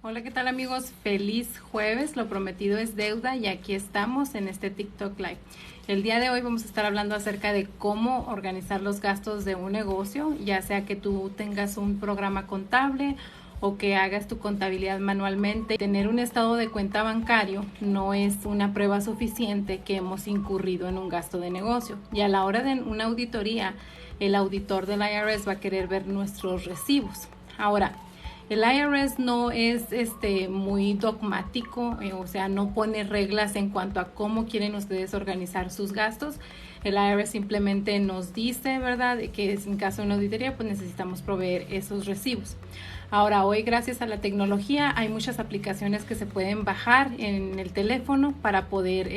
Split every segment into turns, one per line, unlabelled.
Hola, ¿qué tal amigos? Feliz jueves, lo prometido es deuda y aquí estamos en este TikTok Live. El día de hoy vamos a estar hablando acerca de cómo organizar los gastos de un negocio, ya sea que tú tengas un programa contable o que hagas tu contabilidad manualmente. Tener un estado de cuenta bancario no es una prueba suficiente que hemos incurrido en un gasto de negocio. Y a la hora de una auditoría, el auditor del IRS va a querer ver nuestros recibos. Ahora, el IRS no es muy dogmático, o sea, no pone reglas en cuanto a cómo quieren ustedes organizar sus gastos. El IRS simplemente nos dice, ¿verdad?, que en caso de una auditoría, pues necesitamos proveer esos recibos. Ahora, hoy gracias a la tecnología hay muchas aplicaciones que se pueden bajar en el teléfono para poder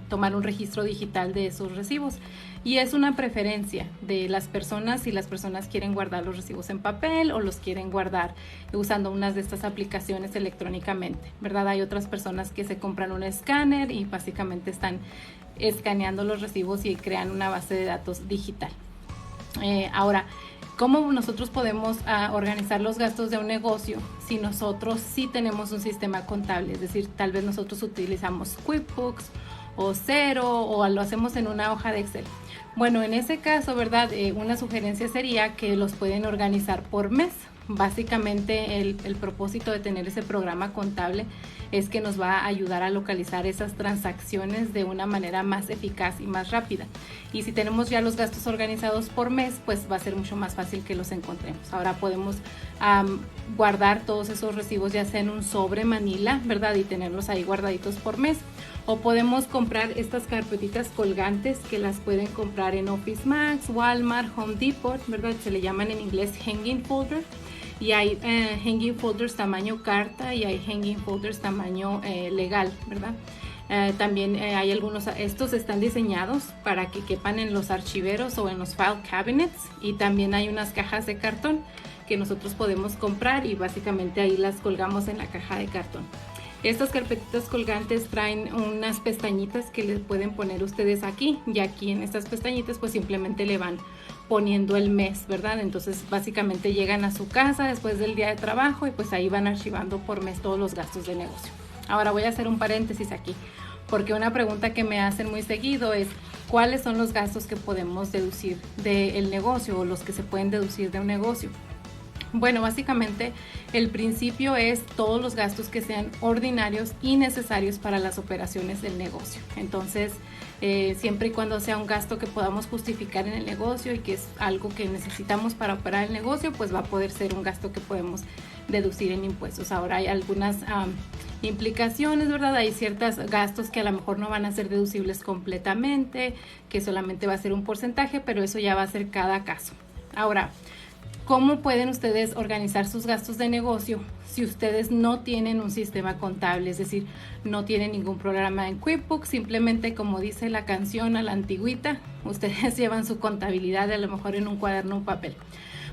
tomar un registro digital de esos recibos. Y es una preferencia de las personas si las personas quieren guardar los recibos en papel o los quieren guardar usando unas de estas aplicaciones electrónicamente, ¿verdad? Hay otras personas que se compran un escáner y básicamente están escaneando los recibos y crean una base de datos digital. Ahora, ¿cómo nosotros podemos organizar los gastos de un negocio si nosotros sí tenemos un sistema contable? Es decir, tal vez nosotros utilizamos QuickBooks o Xero o lo hacemos en una hoja de Excel. Bueno, en ese caso, ¿verdad? Una sugerencia sería que los pueden organizar por mes. Básicamente el propósito de tener ese programa contable es que nos va a ayudar a localizar esas transacciones de una manera más eficaz y más rápida. Y si tenemos ya los gastos organizados por mes, pues va a ser mucho más fácil que los encontremos. Ahora podemos guardar todos esos recibos ya sea en un sobre manila, ¿verdad? Y tenerlos ahí guardaditos por mes. O podemos comprar estas carpetitas colgantes que las pueden comprar en Office Max, Walmart, Home Depot, ¿verdad? Se le llaman en inglés hanging folder. Y hay hanging folders tamaño carta y hay hanging folders tamaño legal, ¿verdad? También hay algunos, estos están diseñados para que quepan en los archiveros o en los file cabinets, y también hay unas cajas de cartón que nosotros podemos comprar y básicamente ahí las colgamos en la caja de cartón. Estas carpetitas colgantes traen unas pestañitas que les pueden poner ustedes aquí, y aquí en estas pestañitas pues simplemente le van poniendo el mes, ¿verdad? Entonces básicamente llegan a su casa después del día de trabajo y pues ahí van archivando por mes todos los gastos de negocio. Ahora voy a hacer un paréntesis aquí, porque una pregunta que me hacen muy seguido es ¿cuáles son los gastos que podemos deducir del negocio o los que se pueden deducir de un negocio? Bueno, básicamente el principio es todos los gastos que sean ordinarios y necesarios para las operaciones del negocio. Entonces, siempre y cuando sea un gasto que podamos justificar en el negocio y que es algo que necesitamos para operar el negocio, pues va a poder ser un gasto que podemos deducir en impuestos. Ahora hay algunas implicaciones, ¿verdad? Hay ciertos gastos que a lo mejor no van a ser deducibles completamente, que solamente va a ser un porcentaje, pero eso ya va a ser cada caso. Ahora, ¿cómo pueden ustedes organizar sus gastos de negocio si ustedes no tienen un sistema contable? Es decir, no tienen ningún programa en QuickBooks, simplemente como dice la canción a la antigüita, ustedes llevan su contabilidad a lo mejor en un cuaderno o papel.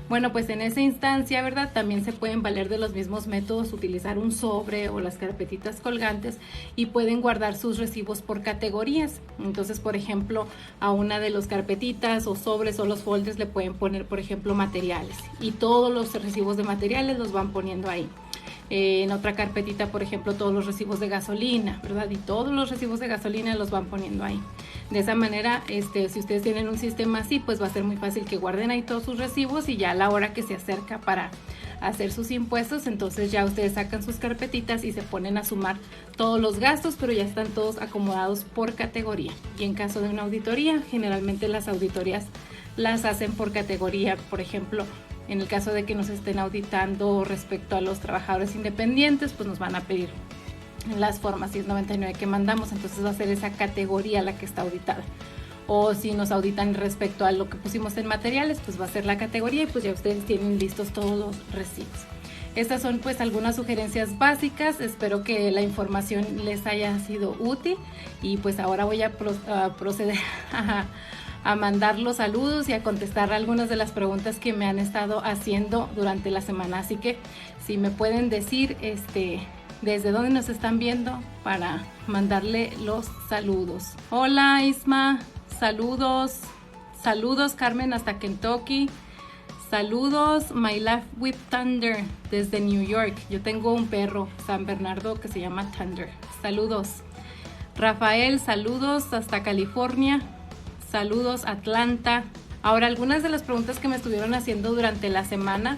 Bueno, pues en esa instancia, ¿verdad? También se pueden valer de los mismos métodos, utilizar un sobre o las carpetitas colgantes y pueden guardar sus recibos por categorías. Entonces, por ejemplo, a una de las carpetitas o sobres o los folders le pueden poner, por ejemplo, materiales, y todos los recibos de materiales los van poniendo ahí. En otra carpetita, por ejemplo, todos los recibos de gasolina, ¿verdad? Y todos los recibos de gasolina los van poniendo ahí. De esa manera, si ustedes tienen un sistema así, pues va a ser muy fácil que guarden ahí todos sus recibos, y ya a la hora que se acerca para hacer sus impuestos, entonces ya ustedes sacan sus carpetitas y se ponen a sumar todos los gastos, pero ya están todos acomodados por categoría. Y en caso de una auditoría, generalmente las auditorías las hacen por categoría. Por ejemplo, en el caso de que nos estén auditando respecto a los trabajadores independientes, pues nos van a pedir las formas 1099 que mandamos, entonces va a ser esa categoría la que está auditada. O si nos auditan respecto a lo que pusimos en materiales, pues va a ser la categoría y pues ya ustedes tienen listos todos los recibos. Estas son pues algunas sugerencias básicas, espero que la información les haya sido útil, y pues ahora voy a proceder a mandar los saludos y a contestar algunas de las preguntas que me han estado haciendo durante la semana. Así que si me pueden decir desde dónde nos están viendo para mandarle los saludos. Hola Isma, saludos. Saludos Carmen hasta Kentucky. Saludos, My Life with Thunder, desde New York. Yo tengo un perro, San Bernardo, que se llama Thunder. Saludos. Rafael, saludos hasta California. Saludos, Atlanta. Ahora, algunas de las preguntas que me estuvieron haciendo durante la semana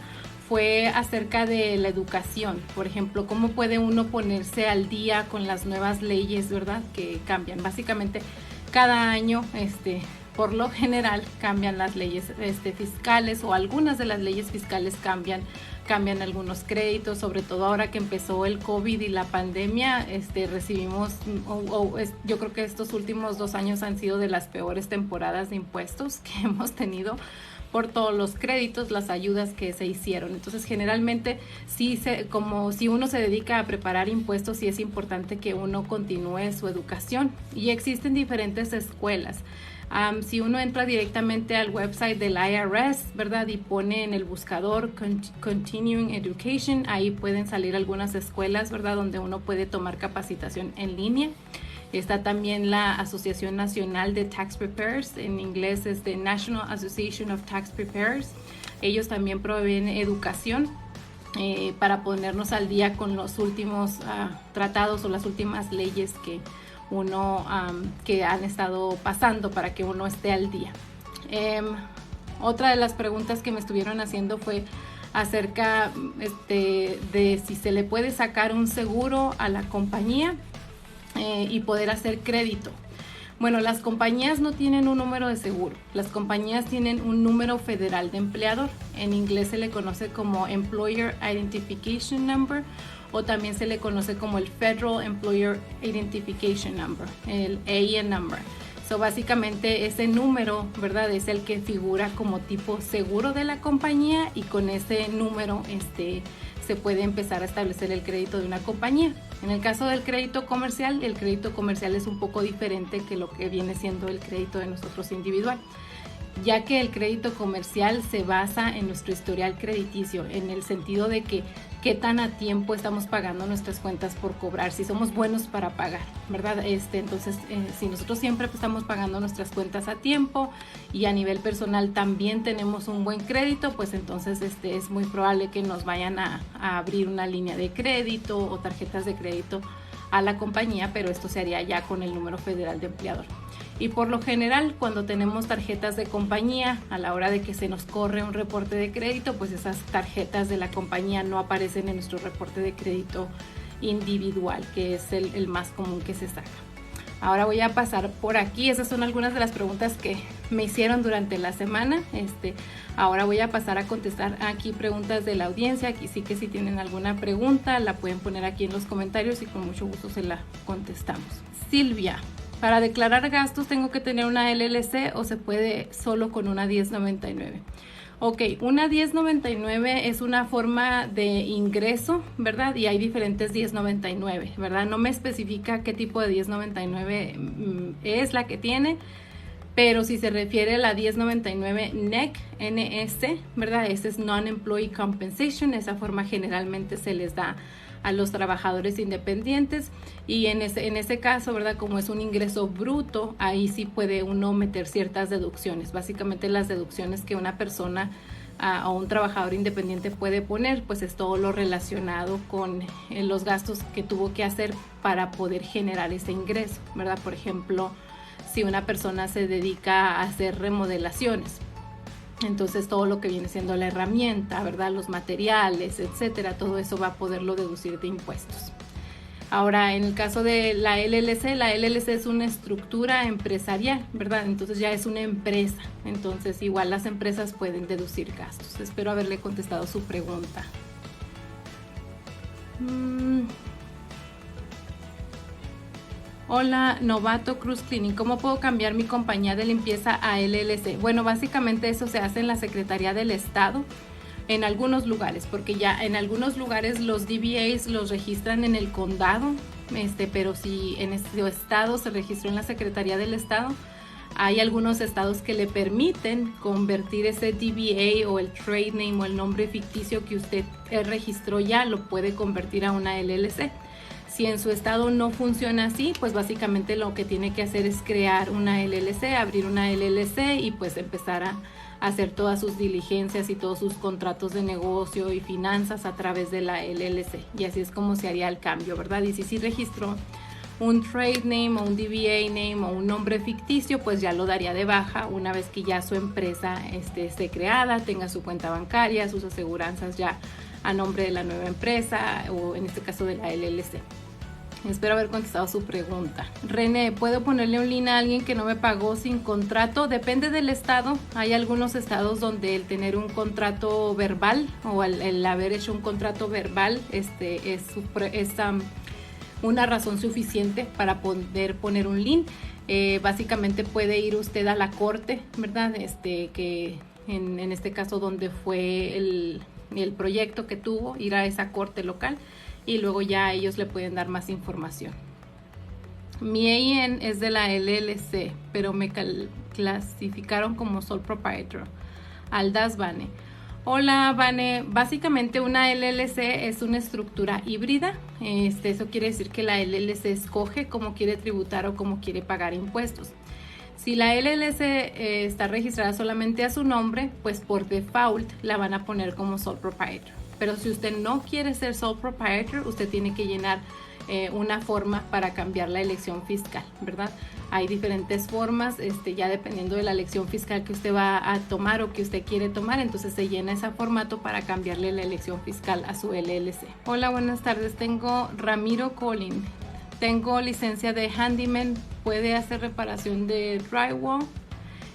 fue acerca de la educación. Por ejemplo, ¿cómo puede uno ponerse al día con las nuevas leyes, verdad? Que cambian. Básicamente, cada año, por lo general cambian las leyes fiscales, o algunas de las leyes fiscales cambian algunos créditos, sobre todo ahora que empezó el COVID y la pandemia. Recibimos, yo creo que estos últimos 2 años han sido de las peores temporadas de impuestos que hemos tenido por todos los créditos, las ayudas que se hicieron. Entonces, generalmente, como si uno se dedica a preparar impuestos, sí es importante que uno continúe su educación. Y existen diferentes escuelas. Si uno entra directamente al website del IRS, ¿verdad? Y pone en el buscador Continuing Education, ahí pueden salir algunas escuelas, ¿verdad? Donde uno puede tomar capacitación en línea. Está también la Asociación Nacional de Tax Preparers, en inglés es the National Association of Tax Preparers. Ellos también proveen educación para ponernos al día con los últimos tratados o las últimas leyes que han estado pasando para que uno esté al día. Otra de las preguntas que me estuvieron haciendo fue acerca de si se le puede sacar un seguro a la compañía y poder hacer crédito. Bueno, las compañías no tienen un número de seguro. Las compañías tienen un número federal de empleador. En inglés se le conoce como Employer Identification Number, o también se le conoce como el Federal Employer Identification Number, el AEN number. Básicamente ese número, ¿verdad? Es el que figura como tipo seguro de la compañía, y con ese número se puede empezar a establecer el crédito de una compañía. En el caso del crédito comercial, el crédito comercial es un poco diferente que lo que viene siendo el crédito de nosotros individual, ya que el crédito comercial se basa en nuestro historial crediticio, en el sentido de que qué tan a tiempo estamos pagando nuestras cuentas por cobrar, si somos buenos para pagar, ¿verdad? Entonces, si nosotros siempre estamos pagando nuestras cuentas a tiempo y a nivel personal también tenemos un buen crédito, pues entonces es muy probable que nos vayan a abrir una línea de crédito o tarjetas de crédito a la compañía, pero esto se haría ya con el número federal de empleador. Y por lo general, cuando tenemos tarjetas de compañía, a la hora de que se nos corre un reporte de crédito, pues esas tarjetas de la compañía no aparecen en nuestro reporte de crédito individual, que es el más común que se saca. Ahora voy a pasar por aquí. Esas son algunas de las preguntas que me hicieron durante la semana. Ahora voy a pasar a contestar aquí preguntas de la audiencia. Aquí sí que si tienen alguna pregunta, la pueden poner aquí en los comentarios y con mucho gusto se la contestamos. Silvia: para declarar gastos, ¿tengo que tener una LLC o se puede solo con una 1099? Ok, una 1099 es una forma de ingreso, ¿verdad? Y hay diferentes 1099, ¿verdad? No me especifica qué tipo de 1099 es la que tiene, pero si se refiere a la 1099 NEC, NS, ¿verdad? Ese es Non-Employee Compensation. Esa forma generalmente se les da a los trabajadores independientes, y en ese caso, ¿verdad? Como es un ingreso bruto, ahí sí puede uno meter ciertas deducciones. Básicamente las deducciones que una persona o un trabajador independiente puede poner, pues es todo lo relacionado con los gastos que tuvo que hacer para poder generar ese ingreso, ¿verdad? Por ejemplo, si una persona se dedica a hacer remodelaciones, entonces todo lo que viene siendo la herramienta, ¿verdad? Los materiales, etcétera, todo eso va a poderlo deducir de impuestos. Ahora, en el caso de la LLC es una estructura empresarial, ¿verdad? Entonces ya es una empresa. Entonces igual las empresas pueden deducir gastos. Espero haberle contestado su pregunta. Hola, Novato Cruz Cleaning. ¿Cómo puedo cambiar mi compañía de limpieza a LLC? Bueno, básicamente eso se hace en la Secretaría del Estado, en algunos lugares, porque ya en algunos lugares los DBAs los registran en el condado, pero si en este estado se registró en la Secretaría del Estado, hay algunos estados que le permiten convertir ese DBA o el trade name o el nombre ficticio que usted registró ya, lo puede convertir a una LLC. Si en su estado no funciona así, pues básicamente lo que tiene que hacer es crear una LLC, abrir una LLC y pues empezar hacer todas sus diligencias y todos sus contratos de negocio y finanzas a través de la LLC. Y así es como se haría el cambio, ¿verdad? Y si sí registró un trade name o un DBA name o un nombre ficticio, pues ya lo daría de baja una vez que ya su empresa esté creada, tenga su cuenta bancaria, sus aseguranzas ya a nombre de la nueva empresa o en este caso de la LLC. Espero haber contestado su pregunta. René, ¿puedo ponerle un lien a alguien que no me pagó sin contrato? Depende del estado. Hay algunos estados donde el tener un contrato verbal o el haber hecho un contrato verbal es una razón suficiente para poder poner un lien. Básicamente puede ir usted a la corte, ¿verdad? Que en este caso donde fue el proyecto que tuvo, ir a esa corte local y luego ya ellos le pueden dar más información. Mi EIN es de la LLC, pero me clasificaron como sole proprietor. Aldaz Vane. Hola Vane, básicamente una LLC es una estructura híbrida. Eso quiere decir que la LLC escoge cómo quiere tributar o cómo quiere pagar impuestos. Si la LLC está registrada solamente a su nombre, pues por default la van a poner como sole proprietor. Pero si usted no quiere ser sole proprietor, usted tiene que llenar una forma para cambiar la elección fiscal, ¿verdad? Hay diferentes formas, ya dependiendo de la elección fiscal que usted va a tomar o que usted quiere tomar, entonces se llena ese formato para cambiarle la elección fiscal a su LLC. Hola, buenas tardes, tengo Ramiro Colin, tengo licencia de handyman, ¿puede hacer reparación de drywall?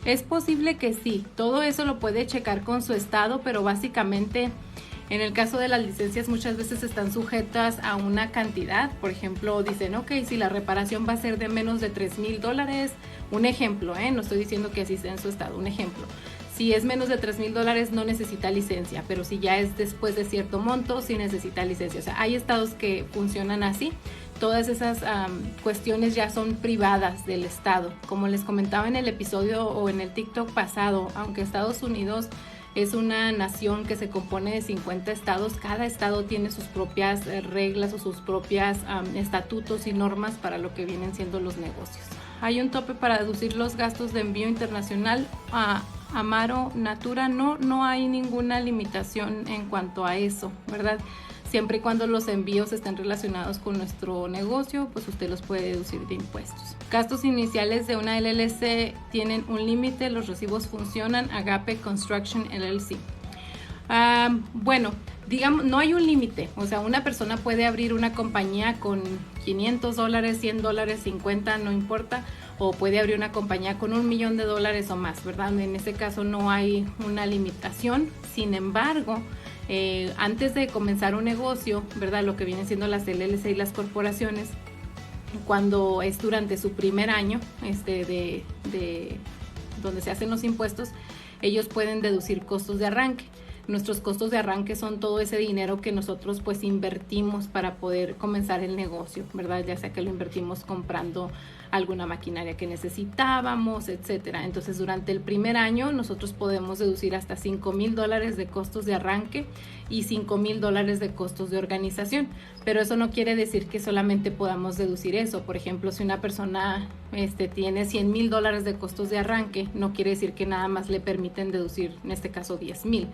Es posible que sí, todo eso lo puede checar con su estado, pero básicamente en el caso de las licencias muchas veces están sujetas a una cantidad. Por ejemplo, dicen, ok, si la reparación va a ser de menos de $3,000, un ejemplo, no estoy diciendo que así sea en su estado, un ejemplo. Si es menos de $3,000 no necesita licencia, pero si ya es después de cierto monto sí necesita licencia. O sea, hay estados que funcionan así. Todas esas cuestiones ya son privadas del estado. Como les comentaba en el episodio o en el TikTok pasado, aunque Estados Unidos es una nación que se compone de 50 estados. Cada estado tiene sus propias reglas o sus propias estatutos y normas para lo que vienen siendo los negocios. Hay un tope para deducir los gastos de envío internacional a Amaro Natura. No hay ninguna limitación en cuanto a eso, ¿verdad? Siempre y cuando los envíos estén relacionados con nuestro negocio, pues usted los puede deducir de impuestos. Gastos iniciales de una LLC tienen un límite, los recibos funcionan. Agape Construction LLC. Bueno, digamos, no hay un límite. O sea, una persona puede abrir una compañía con $500, $100, 50, no importa. O puede abrir una compañía con $1 millón o más, ¿verdad? En ese caso no hay una limitación. Sin embargo, antes de comenzar un negocio, ¿verdad? Lo que vienen siendo las LLC y las corporaciones, cuando es durante su primer año de donde se hacen los impuestos, ellos pueden deducir costos de arranque. Nuestros costos de arranque son todo ese dinero que nosotros pues invertimos para poder comenzar el negocio, ¿verdad? Ya sea que lo invertimos comprando alguna maquinaria que necesitábamos, etcétera. Entonces durante el primer año nosotros podemos deducir hasta $5,000 de costos de arranque y $5,000 de costos de organización, pero eso no quiere decir que solamente podamos deducir eso. Por ejemplo, si una persona tiene $100,000 de costos de arranque, no quiere decir que nada más le permiten deducir, en este caso, $10,000.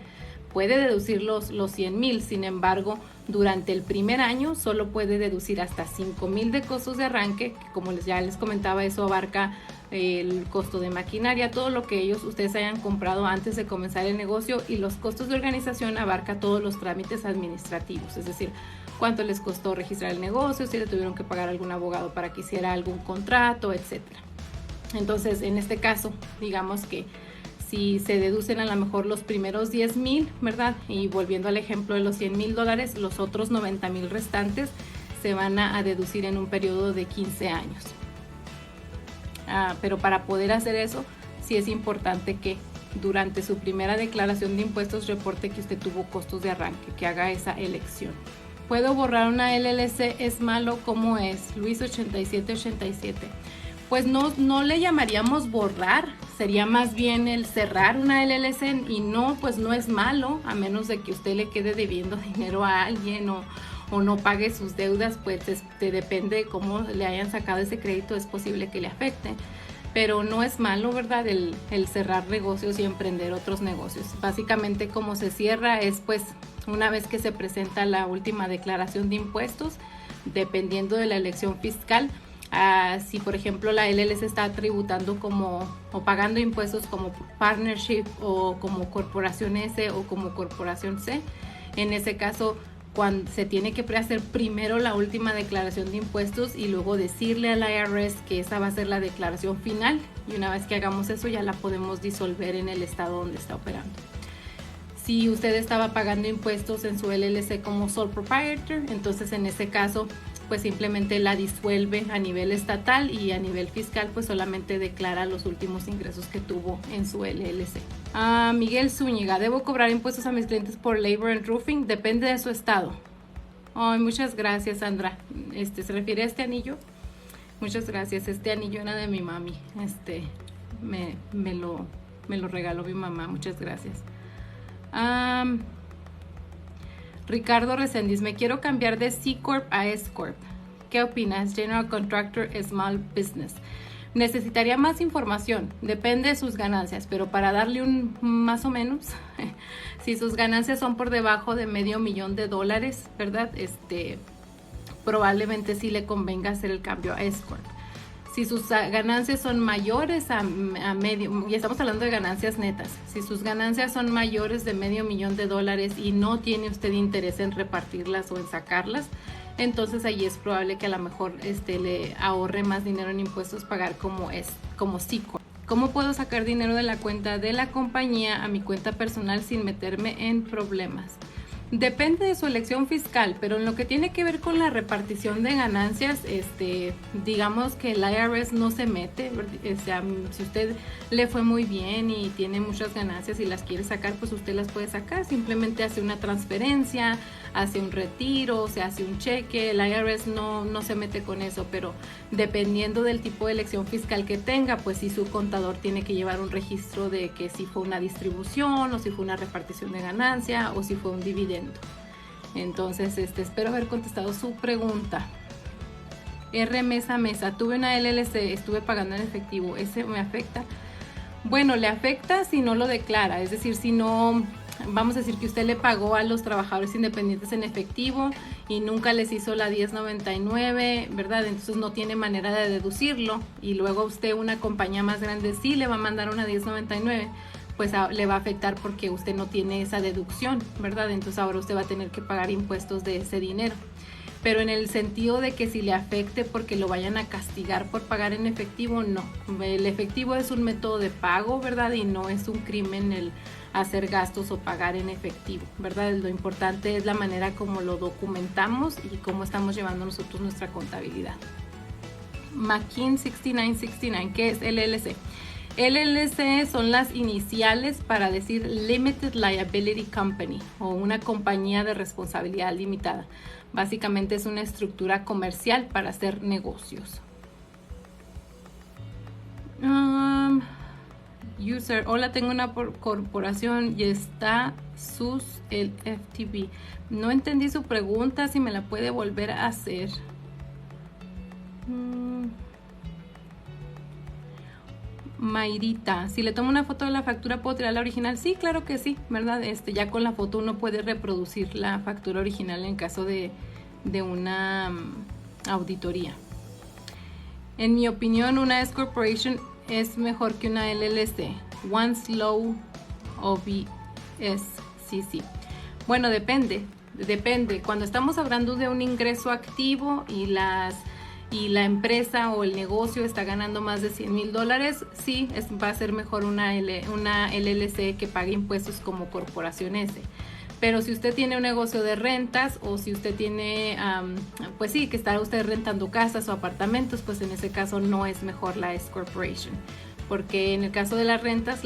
Puede deducir los $100,000, sin embargo, durante el primer año solo puede deducir hasta $5,000 de costos de arranque, que como ya les comentaba, eso abarca el costo de maquinaria, todo lo que ustedes hayan comprado antes de comenzar el negocio, y los costos de organización abarca todos los trámites administrativos, es decir, cuánto les costó registrar el negocio, si le tuvieron que pagar a algún abogado para que hiciera algún contrato, etcétera. Entonces, en este caso, digamos que si se deducen a lo mejor los primeros $10,000, ¿verdad? Y volviendo al ejemplo de los $100,000, los otros $90,000 restantes se van a deducir en un periodo de 15 años. Pero para poder hacer eso, sí es importante que durante su primera declaración de impuestos reporte que usted tuvo costos de arranque, que haga esa elección. ¿Puedo borrar una LLC? ¿Es malo? ¿Cómo es? Luis 8787. Pues no le llamaríamos borrar, sería más bien el cerrar una LLC, y no, pues no es malo, a menos de que usted le quede debiendo dinero a alguien o no pague sus deudas, pues depende de cómo le hayan sacado ese crédito, es posible que le afecte. pero no es malo, ¿verdad? El cerrar negocios y emprender otros negocios. Básicamente como se cierra es pues una vez que se presenta la última declaración de impuestos, dependiendo de la elección fiscal. Si por ejemplo la LLC está tributando como o pagando impuestos como partnership o como corporación S o como corporación C, en ese caso cuando se tiene que hacer primero la última declaración de impuestos y luego decirle al IRS que esa va a ser la declaración final, y una vez que hagamos eso ya la podemos disolver en el estado donde está operando. Si usted estaba pagando impuestos en su LLC como sole proprietor, entonces en ese caso pues simplemente la disuelve a nivel estatal y a nivel fiscal pues solamente declara los últimos ingresos que tuvo en su LLC. Miguel Zúñiga, ¿debo cobrar impuestos a mis clientes por labor and roofing? Depende de su estado. Ay, muchas gracias, Sandra. ¿Se refiere a este anillo? Muchas gracias. Este anillo era de mi mami. Me lo regaló mi mamá. Muchas gracias. Ricardo Resendiz, me quiero cambiar de C Corp a S Corp. ¿Qué opinas? General Contractor, Small Business. Necesitaría más información, depende de sus ganancias, pero para darle un más o menos, si sus ganancias son por debajo de $500,000, ¿verdad? Probablemente sí le convenga hacer el cambio a S Corp. Si sus ganancias son mayores a medio, y estamos hablando de ganancias netas, si sus ganancias son mayores de $500,000 y no tiene usted interés en repartirlas o en sacarlas, entonces ahí es probable que a lo mejor le ahorre más dinero en impuestos pagar como C Corp. ¿Cómo puedo sacar dinero de la cuenta de la compañía a mi cuenta personal sin meterme en problemas? Depende de su elección fiscal, pero en lo que tiene que ver con la repartición de ganancias, digamos que el IRS no se mete. O sea, si usted le fue muy bien y tiene muchas ganancias y las quiere sacar, pues usted las puede sacar. Simplemente hace una transferencia, hace un retiro, se hace un cheque. El IRS no se mete con eso, pero dependiendo del tipo de elección fiscal que tenga, pues sí su contador tiene que llevar un registro de que si fue una distribución o si fue una repartición de ganancia o si fue un dividendo. Entonces, espero haber contestado su pregunta. R Mesa Mesa, tuve una LLC, estuve pagando en efectivo, ¿ese me afecta? Bueno, le afecta si no lo declara, es decir, si no, vamos a decir que usted le pagó a los trabajadores independientes en efectivo y nunca les hizo la 1099, ¿verdad? Entonces no tiene manera de deducirlo, y luego usted, una compañía más grande, sí le va a mandar una 1099, pues le va a afectar porque usted no tiene esa deducción, ¿verdad? Entonces ahora usted va a tener que pagar impuestos de ese dinero. Pero en el sentido de que si le afecte porque lo vayan a castigar por pagar en efectivo, no. El efectivo es un método de pago, ¿verdad? Y no es un crimen el hacer gastos o pagar en efectivo, ¿verdad? Lo importante es la manera como lo documentamos y cómo estamos llevando nosotros nuestra contabilidad. Makin 6969, ¿qué es LLC? LLC son las iniciales para decir Limited Liability Company o una compañía de responsabilidad limitada. Básicamente es una estructura comercial para hacer negocios. User, hola, tengo una corporación y está el FTB. No entendí su pregunta, si me la puede volver a hacer. Mayrita, si le tomo una foto de la factura, ¿puedo tirar la original? Sí, claro que sí, ¿verdad? Ya con la foto uno puede reproducir la factura original en caso de una auditoría. En mi opinión, una S Corporation es mejor que una LLC. One Slow OBSCC. Bueno, depende. Cuando estamos hablando de un ingreso activo y la empresa o el negocio está ganando más de $100,000, sí, va a ser mejor una LLC que pague impuestos como corporación S. Pero si usted tiene un negocio de rentas o si usted tiene, pues sí, que está usted rentando casas o apartamentos, pues en ese caso no es mejor la S Corporation. Porque en el caso de las rentas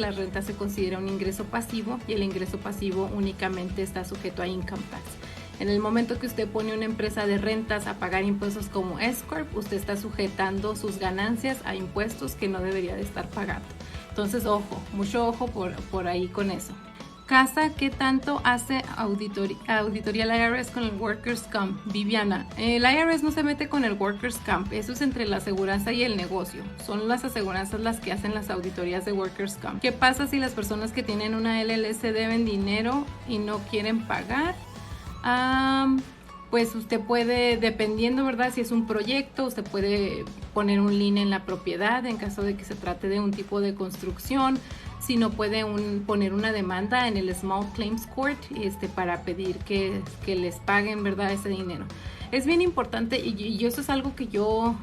se considera un ingreso pasivo y el ingreso pasivo únicamente está sujeto a income tax. En el momento que usted pone una empresa de rentas a pagar impuestos como S Corp, usted está sujetando sus ganancias a impuestos que no debería de estar pagando. Entonces, ojo, mucho ojo por ahí con eso. Casa, ¿qué tanto hace auditoría el IRS con el Workers' Comp? Viviana, el IRS no se mete con el Workers' Comp, eso es entre la aseguranza y el negocio. Son las aseguranzas las que hacen las auditorías de Workers' Comp. ¿Qué pasa si las personas que tienen una LLC deben dinero y no quieren pagar? Pues usted puede, dependiendo, ¿verdad? Si es un proyecto, usted puede poner un lien en la propiedad en caso de que se trate de un tipo de construcción. Si no, puede poner una demanda en el Small Claims Court para pedir que les paguen, ¿verdad?, ese dinero. Es bien importante y eso es algo que yo,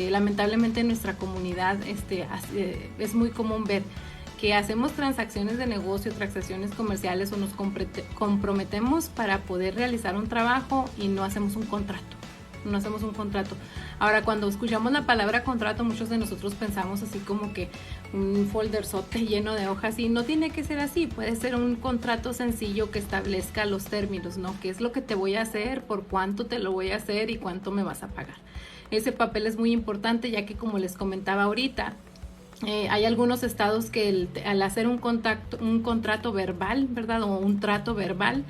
lamentablemente en nuestra comunidad es muy común ver, que hacemos transacciones de negocio, transacciones comerciales o nos comprometemos para poder realizar un trabajo y no hacemos un contrato. No hacemos un contrato. Ahora, cuando escuchamos la palabra contrato, muchos de nosotros pensamos así como que un folderzote lleno de hojas, y no tiene que ser así. Puede ser un contrato sencillo que establezca los términos, ¿no? ¿Qué es lo que te voy a hacer? ¿Por cuánto te lo voy a hacer? ¿Y cuánto me vas a pagar? Ese papel es muy importante, ya que, como les comentaba ahorita, hay algunos estados que al hacer un contrato verbal, ¿verdad? O un trato verbal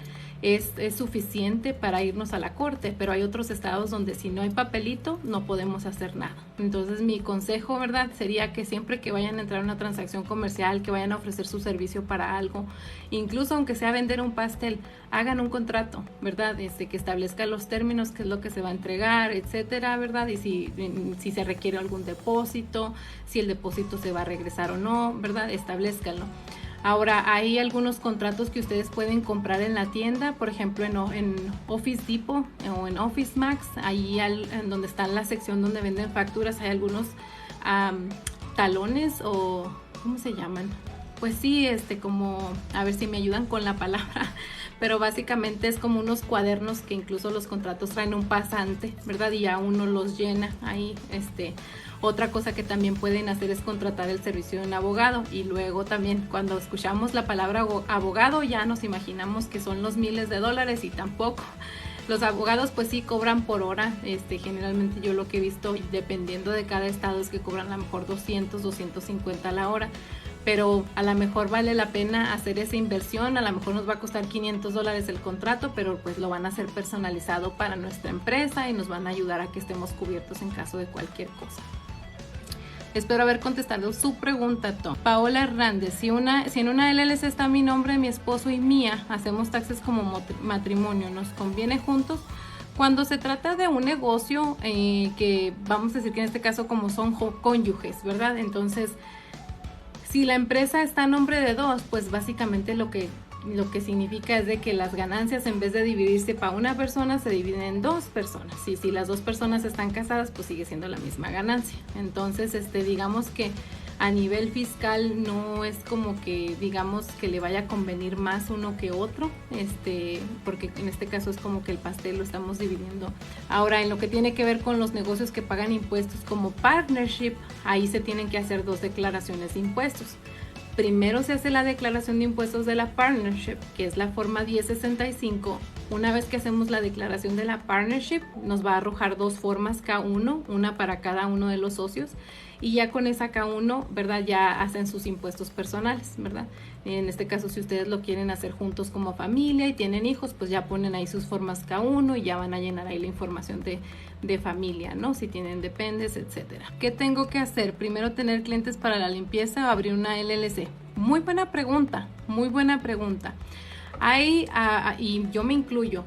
es suficiente para irnos a la corte, pero hay otros estados donde si no hay papelito no podemos hacer nada. Entonces mi consejo, ¿verdad?, sería que siempre que vayan a entrar a una transacción comercial, que vayan a ofrecer su servicio para algo, incluso aunque sea vender un pastel, hagan un contrato, ¿verdad?, que establezca los términos, qué es lo que se va a entregar, etcétera, ¿verdad? Y si se requiere algún depósito, si el depósito se va a regresar o no, ¿verdad? Establezcanlo. Ahora, hay algunos contratos que ustedes pueden comprar en la tienda, por ejemplo en Office Depot o en Office Max, ahí en donde está la sección donde venden facturas, hay algunos talones, o ¿cómo se llaman? Pues sí, como, a ver si me ayudan con la palabra, pero básicamente es como unos cuadernos que incluso los contratos traen un pasante, ¿verdad? Y ya uno los llena ahí, Otra cosa que también pueden hacer es contratar el servicio de un abogado, y luego también cuando escuchamos la palabra abogado ya nos imaginamos que son los miles de dólares, y tampoco. Los abogados pues sí cobran por hora, generalmente yo lo que he visto dependiendo de cada estado es que cobran a lo mejor 200, 250 a la hora, pero a lo mejor vale la pena hacer esa inversión. A lo mejor nos va a costar $500 el contrato, pero pues lo van a hacer personalizado para nuestra empresa y nos van a ayudar a que estemos cubiertos en caso de cualquier cosa. Espero haber contestado su pregunta, Tom. Paola Hernández, si en una LLC está mi nombre, mi esposo y mía, hacemos taxes como matrimonio, ¿nos conviene juntos? Cuando se trata de un negocio, que vamos a decir que en este caso como son cónyuges, ¿verdad? Entonces, si la empresa está a nombre de dos, pues básicamente lo que significa es de que las ganancias, en vez de dividirse para una persona, se dividen en dos personas. Y si las dos personas están casadas, pues sigue siendo la misma ganancia. Entonces, digamos que a nivel fiscal no es como que digamos que le vaya a convenir más uno que otro, porque en este caso es como que el pastel lo estamos dividiendo. Ahora, en lo que tiene que ver con los negocios que pagan impuestos como partnership, ahí se tienen que hacer dos declaraciones de impuestos. Primero se hace la declaración de impuestos de la partnership, que es la forma 1065. Una vez que hacemos la declaración de la partnership, nos va a arrojar dos formas K1, una para cada uno de los socios, y ya con esa K1, ¿verdad?, ya hacen sus impuestos personales, ¿verdad? En este caso, si ustedes lo quieren hacer juntos como familia y tienen hijos, pues ya ponen ahí sus formas K1 y ya van a llenar ahí la información de familia, ¿no? Si tienen dependes, etcétera. ¿Qué tengo que hacer? Primero, tener clientes para la limpieza o abrir una LLC. Muy buena pregunta, muy buena pregunta. Y yo me incluyo,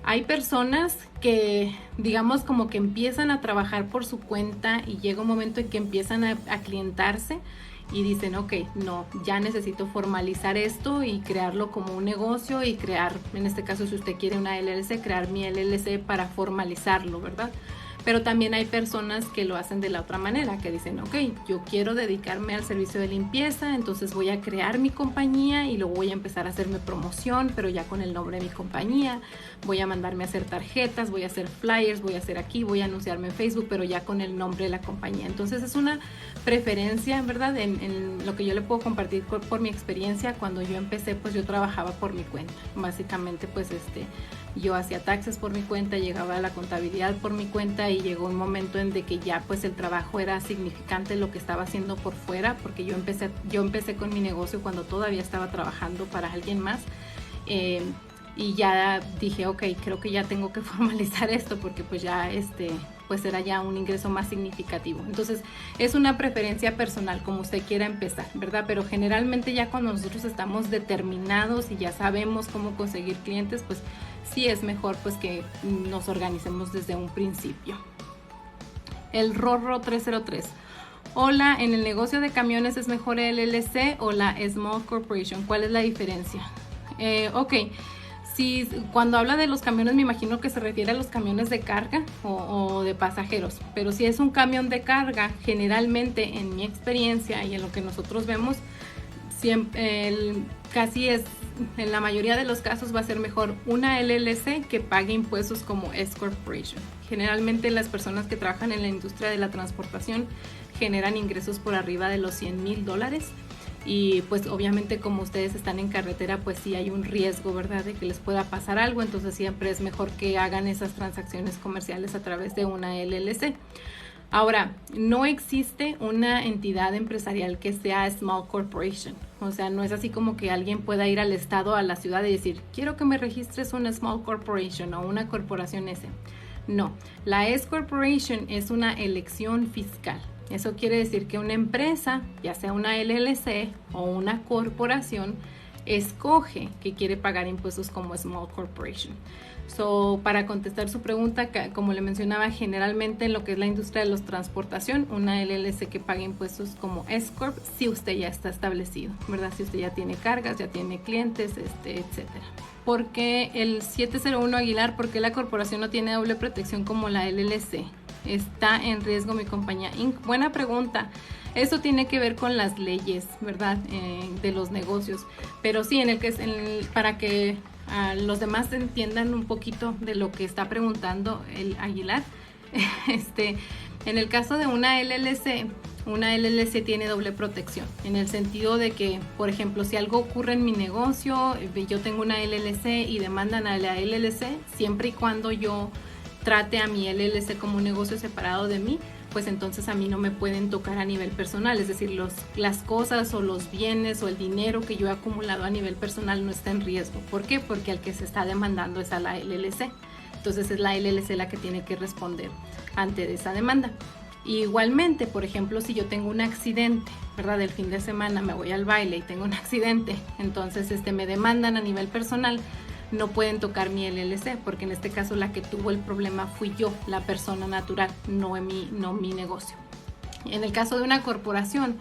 hay personas que, digamos, como que empiezan a trabajar por su cuenta y llega un momento en que empiezan a clientarse y dicen, ok, no, ya necesito formalizar esto y crearlo como un negocio y crear, en este caso, si usted quiere una LLC, crear mi LLC para formalizarlo, ¿verdad? Pero también hay personas que lo hacen de la otra manera, que dicen, ok, yo quiero dedicarme al servicio de limpieza, entonces voy a crear mi compañía y luego voy a empezar a hacerme promoción, pero ya con el nombre de mi compañía, voy a mandarme a hacer tarjetas, voy a hacer flyers, voy a hacer aquí, voy a anunciarme en Facebook, pero ya con el nombre de la compañía. Entonces es una preferencia, ¿verdad? En lo que yo le puedo compartir por mi experiencia. Cuando yo empecé, pues yo trabajaba por mi cuenta. Básicamente, pues yo hacía taxes por mi cuenta, llegaba a la contabilidad por mi cuenta y llegó un momento en de que ya pues el trabajo era significante lo que estaba haciendo por fuera, porque yo empecé con mi negocio cuando todavía estaba trabajando para alguien más. Y ya dije, ok, creo que ya tengo que formalizar esto porque pues ya pues era ya un ingreso más significativo. Entonces es una preferencia personal como usted quiera empezar, ¿verdad? Pero generalmente ya cuando nosotros estamos determinados y ya sabemos cómo conseguir clientes, pues sí es mejor pues que nos organicemos desde un principio. El Rorro 303. Hola, ¿en el negocio de camiones es mejor el LLC o la Small Corporation? ¿Cuál es la diferencia? Ok. Sí, cuando habla de los camiones me imagino que se refiere a los camiones de carga o de pasajeros, pero si es un camión de carga, generalmente en mi experiencia y en lo que nosotros vemos, casi es, en la mayoría de los casos va a ser mejor una LLC que pague impuestos como S Corporation. Generalmente las personas que trabajan en la industria de la transportación generan ingresos por arriba de los $100,000. Y pues obviamente como ustedes están en carretera, pues sí hay un riesgo, ¿verdad?, de que les pueda pasar algo. Entonces siempre es mejor que hagan esas transacciones comerciales a través de una LLC. Ahora, no existe una entidad empresarial que sea Small Corporation. O sea, no es así como que alguien pueda ir al estado, a la ciudad y decir, quiero que me registres una Small Corporation o una corporación S. No, la S Corporation es una elección fiscal. Eso quiere decir que una empresa, ya sea una LLC o una corporación, escoge que quiere pagar impuestos como Small Corporation. Para contestar su pregunta, como le mencionaba, generalmente en lo que es la industria de la transportación, una LLC que pague impuestos como S Corp, si usted ya está establecido, ¿verdad? Si usted ya tiene cargas, ya tiene clientes, etcétera. ¿Por qué el 701 Aguilar? ¿Por qué la corporación no tiene doble protección como la LLC? ¿Está en riesgo mi compañía Inc? Buena pregunta. Eso tiene que ver con las leyes, ¿verdad? De los negocios. Pero sí, para que los demás entiendan un poquito de lo que está preguntando el Aguilar. En el caso de una LLC tiene doble protección. En el sentido de que, por ejemplo, si algo ocurre en mi negocio, yo tengo una LLC y demandan a la LLC, siempre y cuando yo trate a mi LLC como un negocio separado de mí, pues entonces a mí no me pueden tocar a nivel personal, es decir, las cosas o los bienes o el dinero que yo he acumulado a nivel personal no está en riesgo. ¿Por qué? Porque al que se está demandando es a la LLC. Entonces es la LLC la que tiene que responder ante esa demanda. Y igualmente, por ejemplo, si yo tengo un accidente, ¿verdad? El fin de semana me voy al baile y tengo un accidente, entonces me demandan a nivel personal, no pueden tocar mi LLC, porque en este caso la que tuvo el problema fui yo, la persona natural, no mi negocio. En el caso de una corporación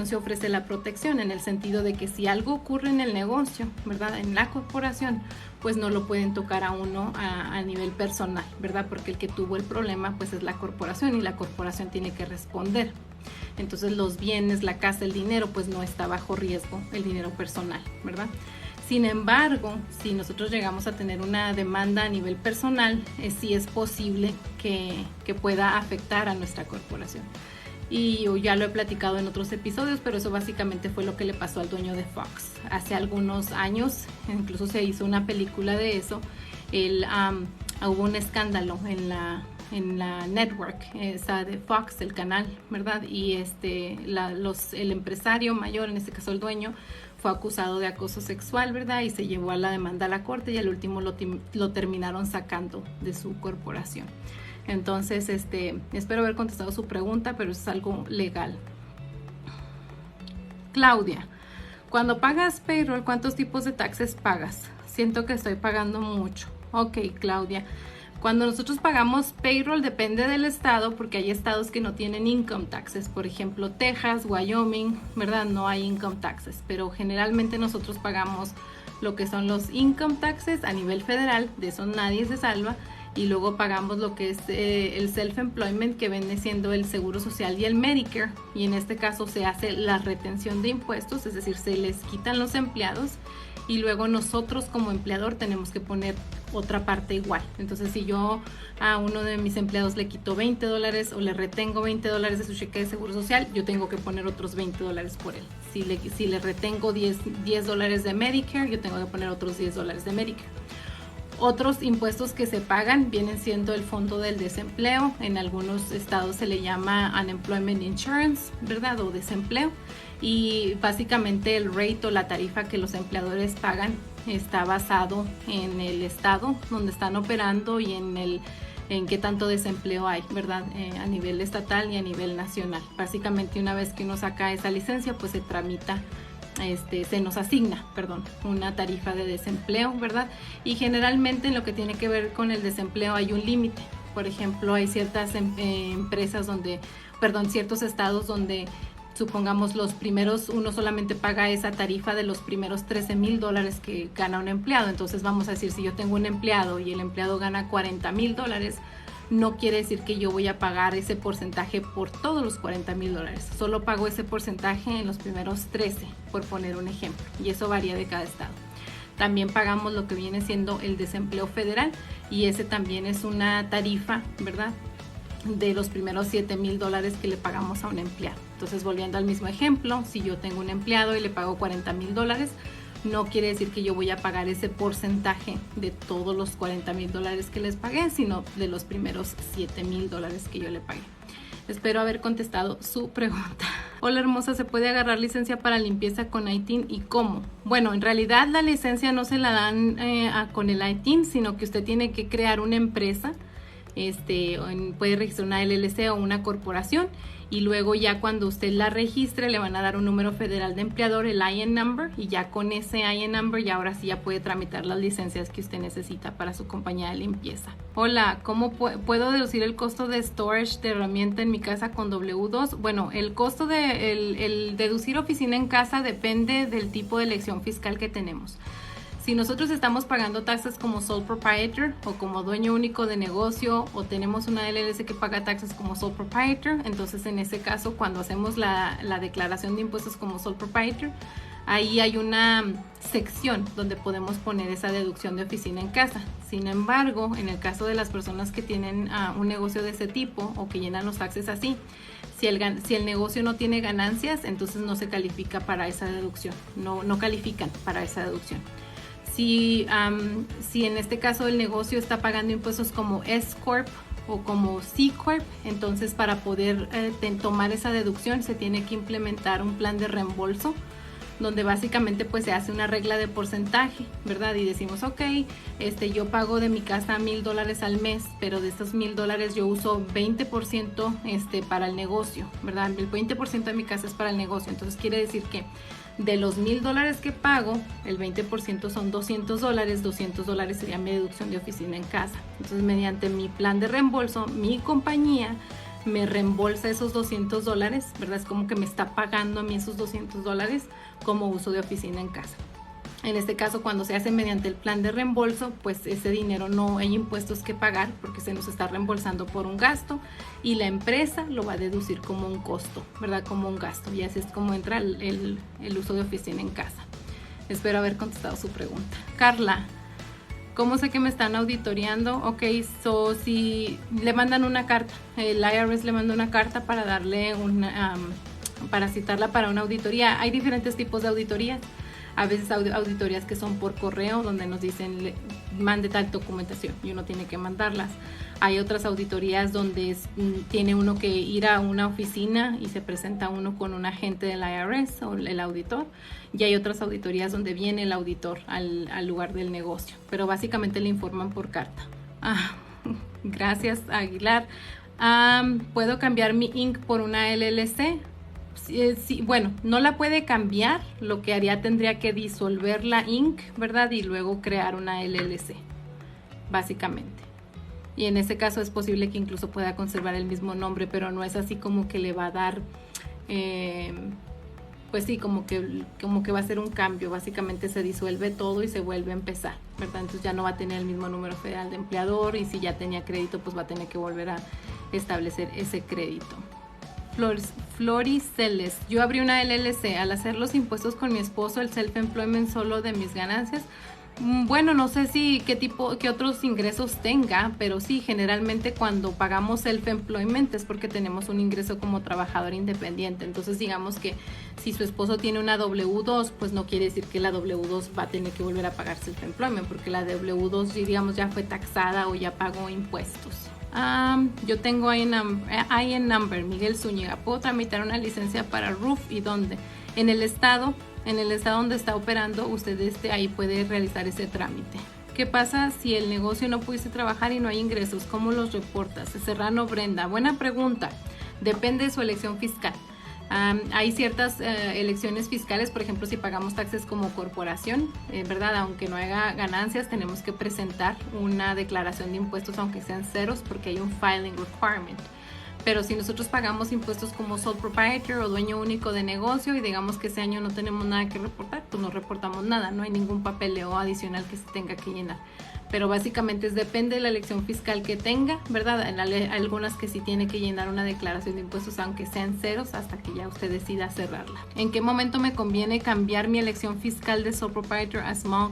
se ofrece la protección en el sentido de que si algo ocurre en el negocio, ¿verdad?, en la corporación, pues no lo pueden tocar a uno a nivel personal, ¿verdad? Porque el que tuvo el problema pues es la corporación y la corporación tiene que responder. Entonces los bienes, la casa, el dinero, pues no está bajo riesgo, el dinero personal, ¿verdad? Sin embargo, si nosotros llegamos a tener una demanda a nivel personal, sí es posible que pueda afectar a nuestra corporación. Y yo ya lo he platicado en otros episodios, pero eso básicamente fue lo que le pasó al dueño de Fox. Hace algunos años, incluso se hizo una película de eso. Hubo un escándalo en la network esa de Fox, el canal, ¿verdad? Y el empresario mayor, en este caso el dueño, fue acusado de acoso sexual, ¿verdad? Y se llevó a la demanda a la corte y al último lo terminaron sacando de su corporación. Entonces, espero haber contestado su pregunta, pero es algo legal. Claudia, cuando pagas payroll, ¿cuántos tipos de taxes pagas? Siento que estoy pagando mucho. Ok, Claudia. Cuando nosotros pagamos payroll depende del estado, porque hay estados que no tienen income taxes. Por ejemplo, Texas, Wyoming, ¿verdad? No hay income taxes, pero generalmente nosotros pagamos lo que son los income taxes a nivel federal, de eso nadie se salva, y luego pagamos lo que es el self-employment, que viene siendo el Seguro Social y el Medicare, y en este caso se hace la retención de impuestos, es decir, se les quitan los empleados y luego nosotros como empleador tenemos que poner otra parte igual. Entonces, si yo a uno de mis empleados le quito $20 o le retengo $20 de su cheque de seguro social, yo tengo que poner otros $20 por él. Si le retengo $10 de Medicare, yo tengo que poner otros $10 de Medicare. Otros impuestos que se pagan vienen siendo el fondo del desempleo. En algunos estados se le llama Unemployment Insurance, ¿verdad? O desempleo. Y básicamente el rate o la tarifa que los empleadores pagan está basado en el estado donde están operando y en qué tanto desempleo hay, ¿verdad? A nivel estatal y a nivel nacional. Básicamente una vez que uno saca esa licencia, pues se tramita, se nos asigna, una tarifa de desempleo, ¿verdad? Y generalmente en lo que tiene que ver con el desempleo hay un límite. Por ejemplo, hay ciertas empresas ciertos estados donde, supongamos, los primeros, uno solamente paga esa tarifa de los primeros $13,000 que gana un empleado. Entonces vamos a decir, si yo tengo un empleado y el empleado gana $40,000, no quiere decir que yo voy a pagar ese porcentaje por todos los $40,000. Solo pago ese porcentaje en los primeros 13, por poner un ejemplo. Y eso varía de cada estado. También pagamos lo que viene siendo el desempleo federal, y ese también es una tarifa, ¿verdad?, de los primeros $7,000 que le pagamos a un empleado. Entonces, volviendo al mismo ejemplo, si yo tengo un empleado y le pago $40,000, no quiere decir que yo voy a pagar ese porcentaje de todos los $40,000 que les pagué, sino de los primeros $7,000 que yo le pagué. Espero haber contestado su pregunta. Hola hermosa, ¿se puede agarrar licencia para limpieza con ITIN y cómo? Bueno, en realidad la licencia no se la dan con el ITIN, sino que usted tiene que crear una empresa. Puede registrar una LLC o una corporación, y luego ya cuando usted la registre le van a dar un número federal de empleador, el IN number, y ya con ese IN number ya ahora sí ya puede tramitar las licencias que usted necesita para su compañía de limpieza. Hola, ¿cómo puedo deducir el costo de storage de herramienta en mi casa con W2? Bueno, el costo de el deducir oficina en casa depende del tipo de elección fiscal que tenemos. Si nosotros estamos pagando taxas como sole proprietor o como dueño único de negocio, o tenemos una LLC que paga taxas como sole proprietor, entonces en ese caso, cuando hacemos la declaración de impuestos como sole proprietor, ahí hay una sección donde podemos poner esa deducción de oficina en casa. Sin embargo, en el caso de las personas que tienen un negocio de ese tipo o que llenan los taxes así, si el negocio no tiene ganancias, entonces no se califica para esa deducción, no califican para esa deducción. Si en este caso el negocio está pagando impuestos como S Corp o como C Corp, entonces para poder tomar esa deducción se tiene que implementar un plan de reembolso, donde básicamente pues se hace una regla de porcentaje, ¿verdad? Y decimos, ok, yo pago de mi casa $1,000 al mes, pero de estos $1,000 yo uso 20% para el negocio, ¿verdad? El 20% de mi casa es para el negocio, entonces quiere decir que de los $1,000 que pago, el 20% son $200, $200 sería mi deducción de oficina en casa. Entonces, mediante mi plan de reembolso, mi compañía me reembolsa esos $200, ¿verdad? Es como que me está pagando a mí esos $200 como uso de oficina en casa. En este caso, cuando se hace mediante el plan de reembolso, pues ese dinero no hay impuestos que pagar porque se nos está reembolsando por un gasto, y la empresa lo va a deducir como un costo, ¿verdad? Como un gasto, y así es como entra el uso de oficina en casa. Espero haber contestado su pregunta. Carla, ¿cómo sé que me están auditoreando? Ok, si le mandan una carta, el IRS le manda una carta para darle para citarla para una auditoría. Hay diferentes tipos de auditorías. A veces auditorías que son por correo, donde nos dicen mande tal documentación y uno tiene que mandarlas. Hay otras auditorías donde tiene uno que ir a una oficina y se presenta uno con un agente del IRS o el auditor. Y hay otras auditorías donde viene el auditor al lugar del negocio, pero básicamente le informan por carta. Gracias, Aguilar. ¿Puedo cambiar mi Inc. por una LLC? Sí, bueno, no la puede cambiar. Lo que haría, tendría que disolver la Inc., ¿verdad? Y luego crear una LLC, básicamente. Y en ese caso es posible que incluso pueda conservar el mismo nombre, pero no es así como que le va a dar, pues sí, como que va a ser un cambio. Básicamente se disuelve todo y se vuelve a empezar, ¿verdad? Entonces ya no va a tener el mismo número federal de empleador, y si ya tenía crédito, pues va a tener que volver a establecer ese crédito. Floriceles, yo abrí una LLC. Al hacer los impuestos con mi esposo, el self-employment solo de mis ganancias, Bueno, no sé si qué otros ingresos tenga, pero sí, generalmente cuando pagamos self-employment es porque tenemos un ingreso como trabajador independiente. Entonces, digamos que si su esposo tiene una W2, pues no quiere decir que la W2 va a tener que volver a pagar self-employment, porque la W2, digamos, ya fue taxada o ya pagó impuestos. Yo tengo IN number, Miguel Zúñiga. ¿Puedo tramitar una licencia para roof y dónde? En el estado donde está operando, usted ahí puede realizar ese trámite. ¿Qué pasa si el negocio no pudiese trabajar y no hay ingresos? ¿Cómo los reportas? Serrano Brenda. Buena pregunta. Depende de su elección fiscal. Hay ciertas elecciones fiscales, por ejemplo, si pagamos taxes como corporación, ¿verdad? Aunque no haya ganancias, tenemos que presentar una declaración de impuestos, aunque sean ceros, porque hay un filing requirement. Pero si nosotros pagamos impuestos como sole proprietor o dueño único de negocio y digamos que ese año no tenemos nada que reportar, pues no reportamos nada, no hay ningún papeleo adicional que se tenga que llenar. Pero básicamente depende de la elección fiscal que tenga, ¿verdad? Hay algunas que sí tiene que llenar una declaración de impuestos aunque sean ceros hasta que ya usted decida cerrarla. ¿En qué momento me conviene cambiar mi elección fiscal de sole proprietor a small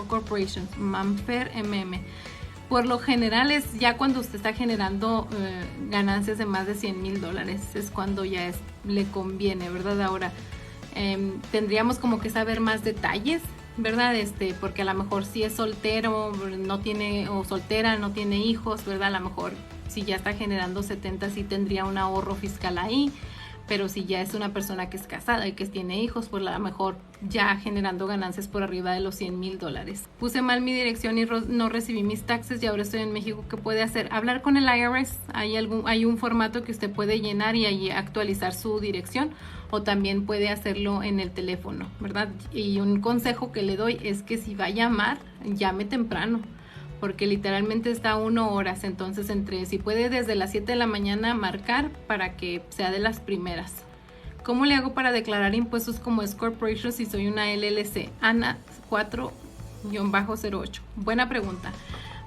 corporation? Manfer MM. Por lo general es ya cuando usted está generando ganancias de más de $100,000, es cuando ya le conviene, ¿verdad? Ahora tendríamos como que saber más detalles, ¿verdad? Porque a lo mejor si es soltero, no tiene, o soltera, no tiene hijos, ¿verdad? A lo mejor si ya está generando 70 sí tendría un ahorro fiscal ahí. Pero si ya es una persona que es casada y que tiene hijos, pues a lo mejor ya generando ganancias por arriba de los $100,000. Puse mal mi dirección y no recibí mis taxes y ahora estoy en México. ¿Qué puede hacer? Hablar con el IRS. Hay un formato que usted puede llenar y ahí actualizar su dirección, o también puede hacerlo en el teléfono, ¿verdad? Y un consejo que le doy es que si va a llamar, llame temprano, porque literalmente está a 1 hora, entonces si puede desde las 7 de la mañana marcar para que sea de las primeras. ¿Cómo le hago para declarar impuestos como S Corporation si soy una LLC? Ana 4-08. Buena pregunta.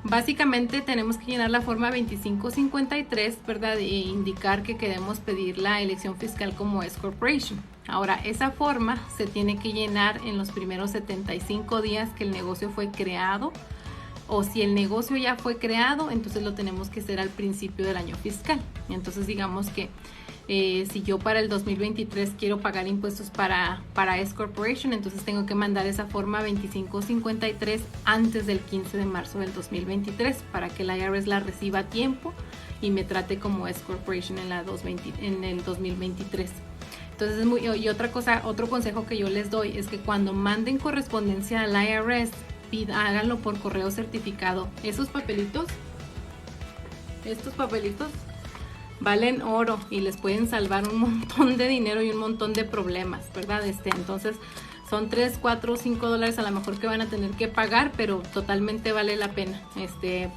Básicamente tenemos que llenar la forma 2553, ¿verdad? E indicar que queremos pedir la elección fiscal como S Corporation. Ahora, esa forma se tiene que llenar en los primeros 75 días que el negocio fue creado. O si el negocio ya fue creado, entonces lo tenemos que hacer al principio del año fiscal. Entonces digamos que si yo para el 2023 quiero pagar impuestos para S Corporation, entonces tengo que mandar esa forma 2553 antes del 15 de marzo del 2023 para que la IRS la reciba a tiempo y me trate como S Corporation en el 2023. Entonces, otro consejo que yo les doy es que cuando manden correspondencia al IRS, háganlo por correo certificado. Estos papelitos valen oro y les pueden salvar un montón de dinero y un montón de problemas, ¿verdad? Entonces son $3, $4, $5 a lo mejor que van a tener que pagar, pero totalmente vale la pena,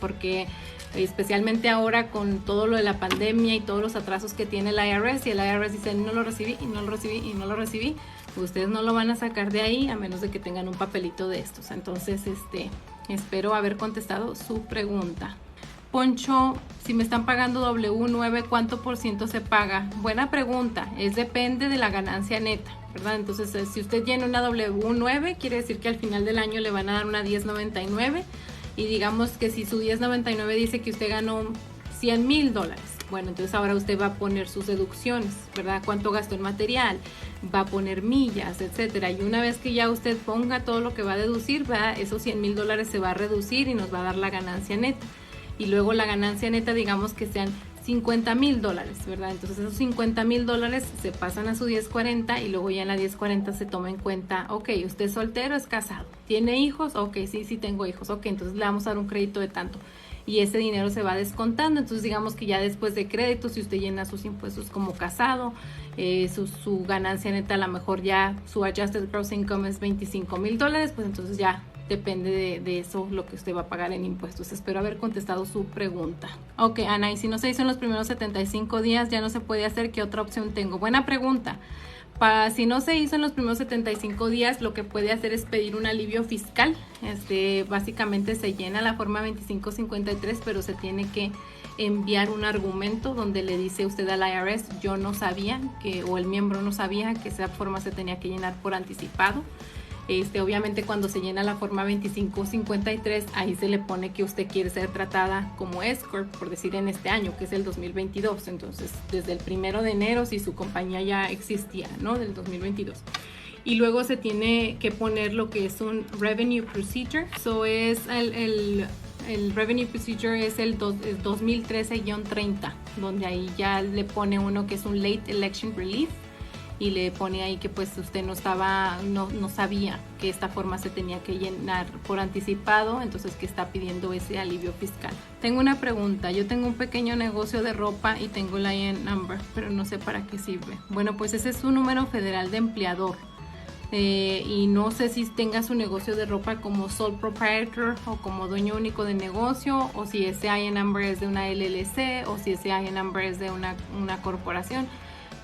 porque especialmente ahora con todo lo de la pandemia y todos los atrasos que tiene el IRS, y el IRS dice no lo recibí y no lo recibí y no lo recibí, ustedes no lo van a sacar de ahí a menos de que tengan un papelito de estos. Entonces espero haber contestado su pregunta. Poncho, si me están pagando W9, ¿cuánto por ciento se paga? Buena pregunta, depende de la ganancia neta, ¿verdad? Entonces si usted llena una W9, quiere decir que al final del año le van a dar una 1099, y digamos que si su 1099 dice que usted ganó $100,000, bueno, entonces ahora usted va a poner sus deducciones, ¿verdad? ¿Cuánto gastó en material? Va a poner millas, etcétera. Y una vez que ya usted ponga todo lo que va a deducir, ¿verdad? Esos $100,000 se va a reducir y nos va a dar la ganancia neta. Y luego la ganancia neta, digamos que sean $50,000, ¿verdad? Entonces esos $50,000 se pasan a su 1040 y luego ya en la 1040 se toma en cuenta, ok, usted es soltero, es casado, ¿tiene hijos? Ok, sí tengo hijos, ok, entonces le vamos a dar un crédito de tanto. Y ese dinero se va descontando. Entonces digamos que ya después de crédito, si usted llena sus impuestos como casado, su ganancia neta, a lo mejor ya su adjusted gross income es $25,000, pues entonces ya depende de eso lo que usted va a pagar en impuestos. Espero haber contestado su pregunta. Ok, Ana, y si no se hizo en los primeros 75 días, ya no se puede hacer, ¿qué otra opción tengo? Buena pregunta. Si no se hizo en los primeros 75 días, lo que puede hacer es pedir un alivio fiscal. Básicamente se llena la forma 2553, pero se tiene que enviar un argumento donde le dice usted al IRS, yo no sabía o el miembro no sabía que esa forma se tenía que llenar por anticipado. Obviamente cuando se llena la forma 2553, ahí se le pone que usted quiere ser tratada como S-Corp, por decir en este año, que es el 2022. Entonces, desde el 1 de enero, si su compañía ya existía, ¿no? Del 2022. Y luego se tiene que poner lo que es un Revenue Procedure. So es el Revenue Procedure es el 2013-30, donde ahí ya le pone uno que es un Late Election Relief, y le pone ahí que pues usted no sabía que esta forma se tenía que llenar por anticipado, entonces que está pidiendo ese alivio fiscal. Tengo una pregunta. Yo tengo un pequeño negocio de ropa y tengo el IN number, pero no sé para qué sirve. Bueno, pues ese es su número federal de empleador. Y no sé si tenga su negocio de ropa como sole proprietor o como dueño único de negocio, o si ese IN number es de una LLC, o si ese IN number es de una corporación.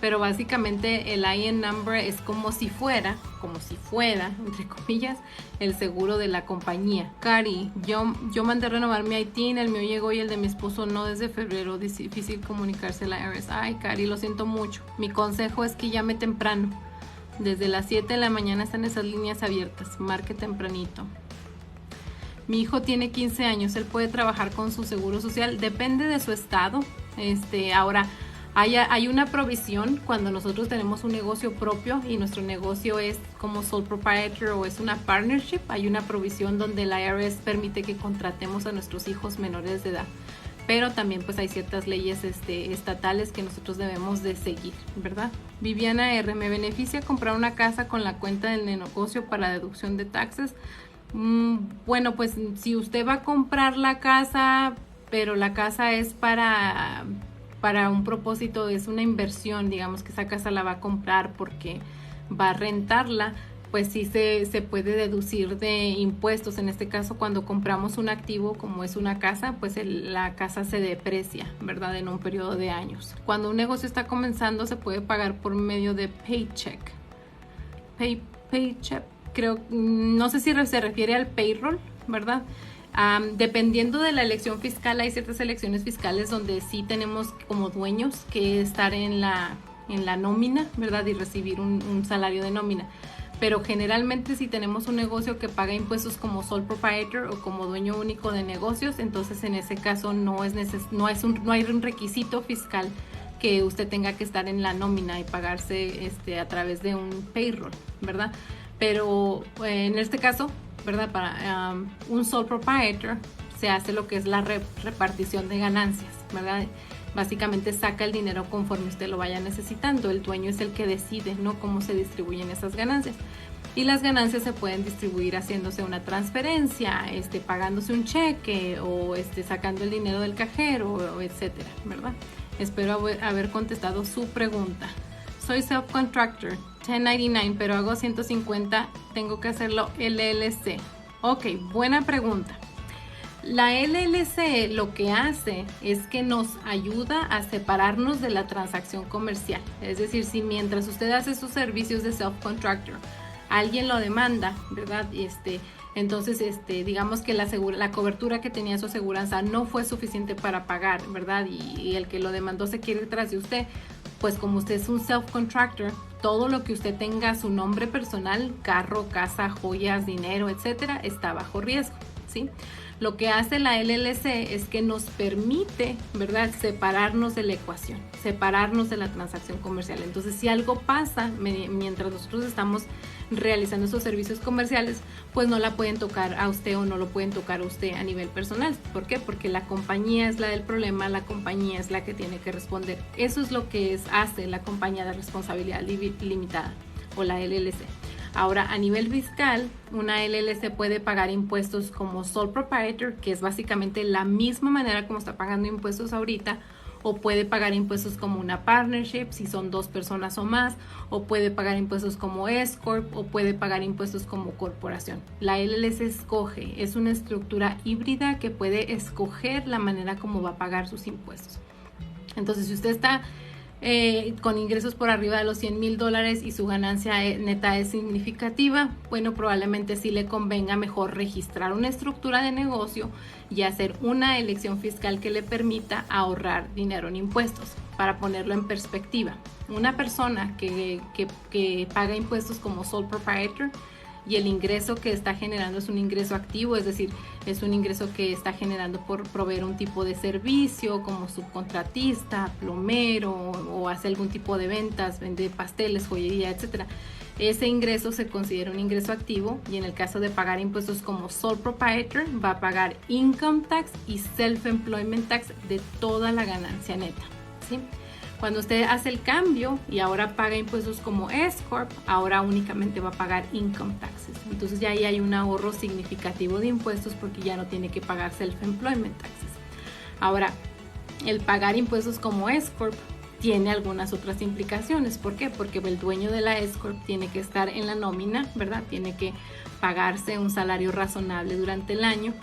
Pero básicamente el IN number es como si fuera, entre comillas, el seguro de la compañía. Cari, yo mandé renovar mi ITIN, el mío llegó y el de mi esposo no desde febrero. Difícil comunicarse a la IRS. Ay, Cari, lo siento mucho. Mi consejo es que llame temprano. Desde las 7 de la mañana están esas líneas abiertas. Marque tempranito. Mi hijo tiene 15 años. Él puede trabajar con su seguro social. Depende de su estado. Ahora, hay una provisión cuando nosotros tenemos un negocio propio y nuestro negocio es como sole proprietor o es una partnership. Hay una provisión donde el IRS permite que contratemos a nuestros hijos menores de edad. Pero también pues hay ciertas leyes estatales que nosotros debemos de seguir, ¿verdad? Viviana R, ¿me beneficia comprar una casa con la cuenta del negocio para deducción de taxes? Bueno, pues si usted va a comprar la casa, pero la casa es para un propósito, es una inversión, digamos que esa casa la va a comprar porque va a rentarla, pues sí se puede deducir de impuestos. En este caso, cuando compramos un activo como es una casa, pues la casa se deprecia, ¿verdad? En un periodo de años. Cuando un negocio está comenzando, se puede pagar por medio de paycheck. Paycheck, creo, no sé si se refiere al payroll, ¿verdad? Dependiendo de la elección fiscal, hay ciertas elecciones fiscales donde sí tenemos como dueños que estar en la nómina, ¿verdad? Y recibir un salario de nómina. Pero generalmente si tenemos un negocio que paga impuestos como sole proprietor o como dueño único de negocios, entonces en ese caso no hay un requisito fiscal que usted tenga que estar en la nómina y pagarse a través de un payroll, ¿verdad? Pero en este caso, ¿verdad? Para un sole proprietor se hace lo que es la repartición de ganancias, ¿verdad? Básicamente saca el dinero conforme usted lo vaya necesitando. El dueño es el que decide, ¿no? Cómo se distribuyen esas ganancias. Y las ganancias se pueden distribuir haciéndose una transferencia, pagándose un cheque o sacando el dinero del cajero, etcétera, ¿verdad? Espero haber contestado su pregunta. Soy self-contractor, 1099, pero hago 150, tengo que hacerlo LLC. Ok, buena pregunta. La LLC lo que hace es que nos ayuda a separarnos de la transacción comercial. Es decir, si mientras usted hace sus servicios de self-contractor, alguien lo demanda, ¿verdad? Entonces, digamos que la cobertura que tenía su aseguranza no fue suficiente para pagar, ¿verdad? Y el que lo demandó se quiere ir tras de usted. Pues como usted es un self-contractor, todo lo que usted tenga a su nombre personal, carro, casa, joyas, dinero, etcétera, está bajo riesgo, ¿sí? Lo que hace la LLC es que nos permite, ¿verdad?, separarnos de la ecuación, separarnos de la transacción comercial. Entonces, si algo pasa mientras nosotros estamos realizando esos servicios comerciales, pues no la pueden tocar a usted o no lo pueden tocar a usted a nivel personal. ¿Por qué? Porque la compañía es la del problema, la compañía es la que tiene que responder. Eso es lo que hace la compañía de responsabilidad limitada o la LLC. Ahora, a nivel fiscal, una LLC puede pagar impuestos como sole proprietor, que es básicamente la misma manera como está pagando impuestos ahorita, o puede pagar impuestos como una partnership, si son 2 personas o más, o puede pagar impuestos como S-Corp, o puede pagar impuestos como corporación. La LLC escoge, es una estructura híbrida que puede escoger la manera como va a pagar sus impuestos. Entonces, si usted está con ingresos por arriba de los $100,000 y su ganancia neta es significativa, bueno, probablemente sí le convenga mejor registrar una estructura de negocio y hacer una elección fiscal que le permita ahorrar dinero en impuestos. Para ponerlo en perspectiva, una persona que paga impuestos como sole proprietor y el ingreso que está generando es un ingreso activo, es decir, es un ingreso que está generando por proveer un tipo de servicio como subcontratista, plomero o hace algún tipo de ventas, vende pasteles, joyería, etcétera. Ese ingreso se considera un ingreso activo y en el caso de pagar impuestos como sole proprietor va a pagar income tax y self-employment tax de toda la ganancia neta, ¿sí? Cuando usted hace el cambio y ahora paga impuestos como S-Corp, ahora únicamente va a pagar income taxes. Entonces ya ahí hay un ahorro significativo de impuestos porque ya no tiene que pagar self-employment taxes. Ahora, el pagar impuestos como S-Corp tiene algunas otras implicaciones. ¿Por qué? Porque el dueño de la S-Corp tiene que estar en la nómina, ¿verdad? Tiene que pagarse un salario razonable durante el año.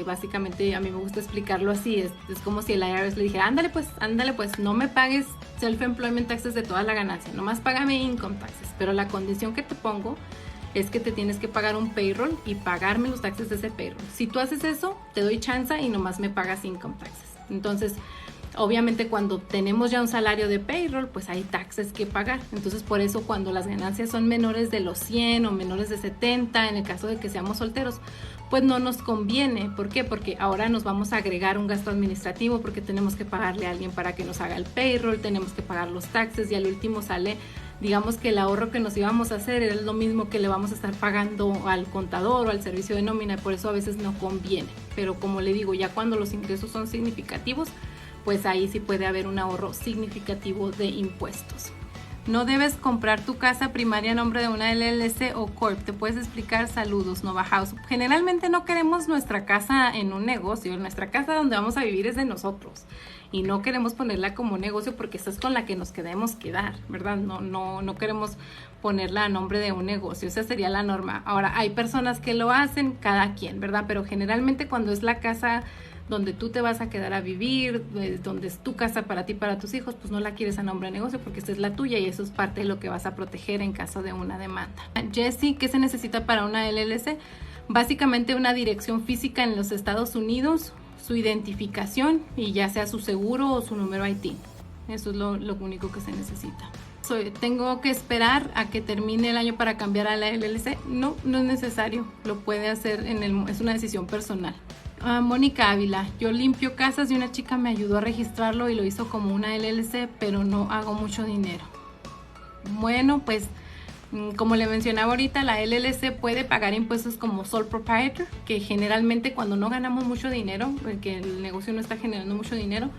Básicamente a mí me gusta explicarlo así, es como si el IRS le dijera, ándale pues, no me pagues self-employment taxes de toda la ganancia, nomás págame income taxes, pero la condición que te pongo es que te tienes que pagar un payroll y pagarme los taxes de ese payroll. Si tú haces eso, te doy chance y nomás me pagas income taxes. Entonces, obviamente cuando tenemos ya un salario de payroll, pues hay taxes que pagar. Entonces por eso cuando las ganancias son menores de los 100 o menores de 70, en el caso de que seamos solteros, pues no nos conviene. ¿Por qué? Porque ahora nos vamos a agregar un gasto administrativo porque tenemos que pagarle a alguien para que nos haga el payroll, tenemos que pagar los taxes y al último sale, digamos que el ahorro que nos íbamos a hacer era lo mismo que le vamos a estar pagando al contador o al servicio de nómina, por eso a veces no conviene. Pero como le digo, ya cuando los ingresos son significativos, pues ahí sí puede haber un ahorro significativo de impuestos. No debes comprar tu casa primaria a nombre de una LLC o Corp. ¿Te puedes explicar? Saludos, Nova House. Generalmente no queremos nuestra casa en un negocio. Nuestra casa donde vamos a vivir es de nosotros. Y no queremos ponerla como negocio porque esa es con la que nos queremos quedar, ¿verdad? No queremos ponerla a nombre de un negocio. Esa sería la norma. Ahora, hay personas que lo hacen, cada quien, ¿verdad? Pero generalmente cuando es la casa donde tú te vas a quedar a vivir, donde es tu casa para ti, para tus hijos, pues no la quieres a nombre de negocio porque esta es la tuya y eso es parte de lo que vas a proteger en caso de una demanda. Jessie, ¿qué se necesita para una LLC? Básicamente una dirección física en los Estados Unidos, su identificación y ya sea su seguro o su número IT. Eso es lo único que se necesita. ¿Tengo que esperar a que termine el año para cambiar a la LLC? No es necesario, lo puede hacer es una decisión personal. Mónica Ávila, yo limpio casas y una chica me ayudó a registrarlo y lo hizo como una LLC, pero no hago mucho dinero. Bueno, pues como le mencionaba ahorita, la LLC puede pagar impuestos como sole proprietor, que generalmente cuando no ganamos mucho dinero, porque el negocio no está generando mucho dinero,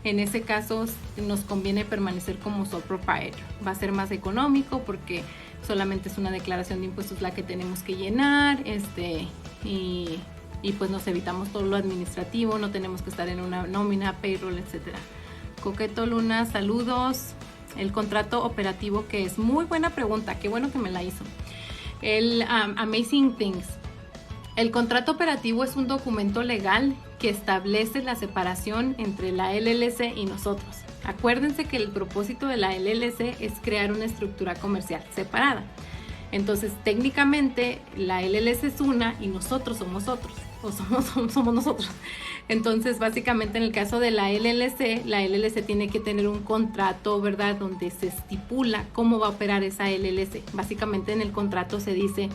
en ese caso nos conviene permanecer como sole proprietor. Va a ser más económico porque solamente es una declaración de impuestos la que tenemos que llenar, y pues nos evitamos todo lo administrativo, no tenemos que estar en una nómina, payroll, etcétera. Coqueto Luna, saludos. El contrato operativo, que es muy buena pregunta, qué bueno que me la hizo. El Amazing Things. El contrato operativo es un documento legal que establece la separación entre la LLC y nosotros. Acuérdense que el propósito de la LLC es crear una estructura comercial separada. Entonces, técnicamente, la LLC es una y nosotros somos otros, o somos nosotros. Entonces, básicamente, en el caso de la LLC tiene que tener un contrato, ¿verdad?, donde se estipula cómo va a operar esa LLC. Básicamente, en el contrato se dice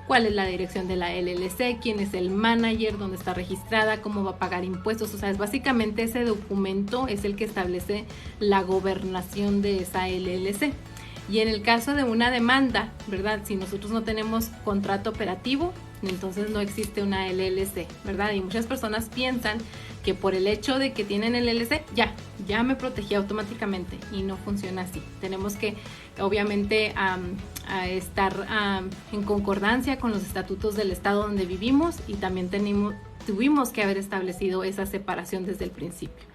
cuál es la dirección de la LLC, quién es el manager, dónde está registrada, cómo va a pagar impuestos. O sea, básicamente ese documento es el que establece la gobernación de esa LLC. Y en el caso de una demanda, ¿verdad? Si nosotros no tenemos contrato operativo, entonces no existe una LLC, ¿verdad? Y muchas personas piensan que por el hecho de que tienen LLC, ya me protegí automáticamente, y no funciona así. Tenemos que, obviamente, estar en concordancia con los estatutos del estado donde vivimos, y también tuvimos que haber establecido esa separación desde el principio.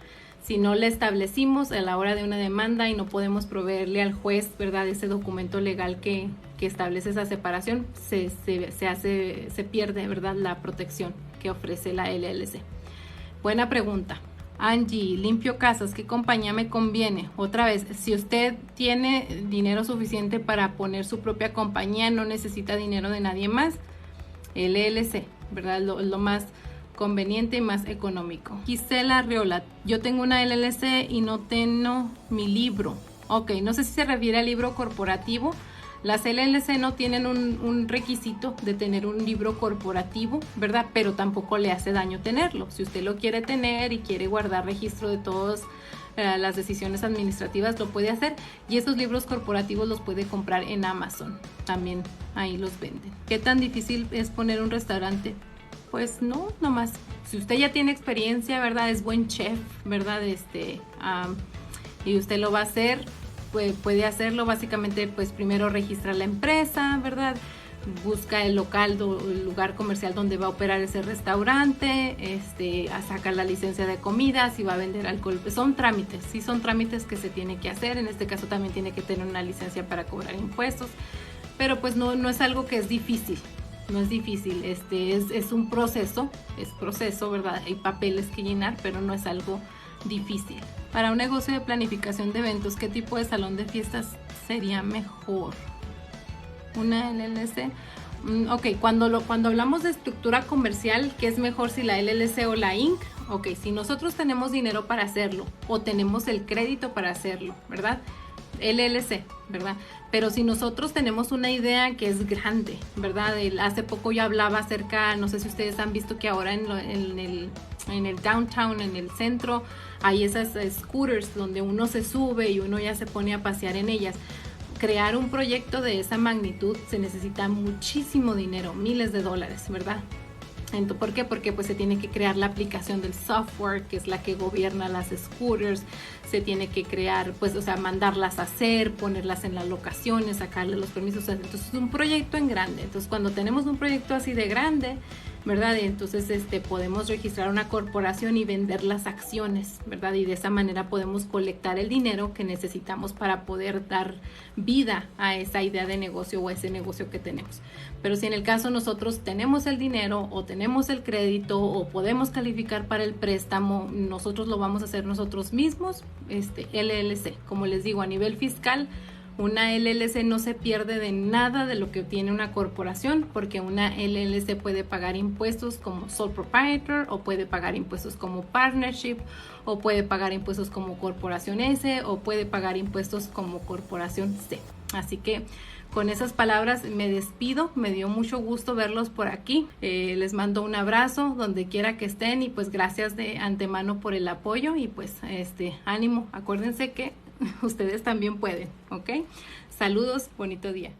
Si no le establecimos a la hora de una demanda y no podemos proveerle al juez, ¿verdad?, ese documento legal que establece esa separación, se pierde, ¿verdad?, la protección que ofrece la LLC. Buena pregunta. Angie, limpio casas, ¿qué compañía me conviene? Otra vez, si usted tiene dinero suficiente para poner su propia compañía, no necesita dinero de nadie más, LLC, ¿verdad?, lo más conveniente y más económico. Gisela Arriola, yo tengo una LLC y no tengo mi libro. Ok, no sé si se refiere al libro corporativo. Las LLC no tienen un requisito de tener un libro corporativo, ¿verdad? Pero tampoco le hace daño tenerlo. Si usted lo quiere tener y quiere guardar registro de todas las decisiones administrativas, lo puede hacer. Y esos libros corporativos los puede comprar en Amazon. También ahí los venden. ¿Qué tan difícil es poner un restaurante? Pues no, nomás. Si usted ya tiene experiencia, ¿verdad? Es buen chef, ¿verdad? Y usted lo va a hacer, puede hacerlo. Básicamente, pues primero registra la empresa, ¿verdad? Busca el local, el lugar comercial donde va a operar ese restaurante, a sacar la licencia de comida, si va a vender alcohol. Son trámites, sí son trámites que se tiene que hacer. En este caso también tiene que tener una licencia para cobrar impuestos, pero pues no es algo que es difícil. No es difícil, es un proceso, ¿verdad? Hay papeles que llenar, pero no es algo difícil. Para un negocio de planificación de eventos, ¿qué tipo de salón de fiestas sería mejor? ¿Una LLC? Ok, cuando hablamos de estructura comercial, ¿qué es mejor, si la LLC o la Inc? Ok, si nosotros tenemos dinero para hacerlo o tenemos el crédito para hacerlo, ¿verdad? LLC, ¿verdad? Pero si nosotros tenemos una idea que es grande, ¿verdad? Hace poco yo hablaba acerca, no sé si ustedes han visto que ahora en el downtown, en el centro, hay esas scooters donde uno se sube y uno ya se pone a pasear en ellas. Crear un proyecto de esa magnitud se necesita muchísimo dinero, miles de dólares, ¿verdad? ¿Por qué? Porque pues se tiene que crear la aplicación del software, que es la que gobierna las scooters. Se tiene que crear, pues, o sea, mandarlas a hacer, ponerlas en las locaciones, sacarle los permisos. Entonces es un proyecto en grande. Entonces cuando tenemos un proyecto así de grande, ¿verdad? Entonces podemos registrar una corporación y vender las acciones, ¿verdad? Y de esa manera podemos colectar el dinero que necesitamos para poder dar vida a esa idea de negocio o a ese negocio que tenemos. Pero si en el caso nosotros tenemos el dinero o tenemos el crédito o podemos calificar para el préstamo, nosotros lo vamos a hacer nosotros mismos, LLC. Como les digo, a nivel fiscal, una LLC no se pierde de nada de lo que tiene una corporación, porque una LLC puede pagar impuestos como sole proprietor, o puede pagar impuestos como partnership, o puede pagar impuestos como corporación S, o puede pagar impuestos como corporación C. Así que con esas palabras me despido. Me dio mucho gusto verlos por aquí. Les mando un abrazo donde quiera que estén, y pues gracias de antemano por el apoyo, y pues ánimo. Acuérdense que ustedes también pueden, ¿ok? Saludos, bonito día.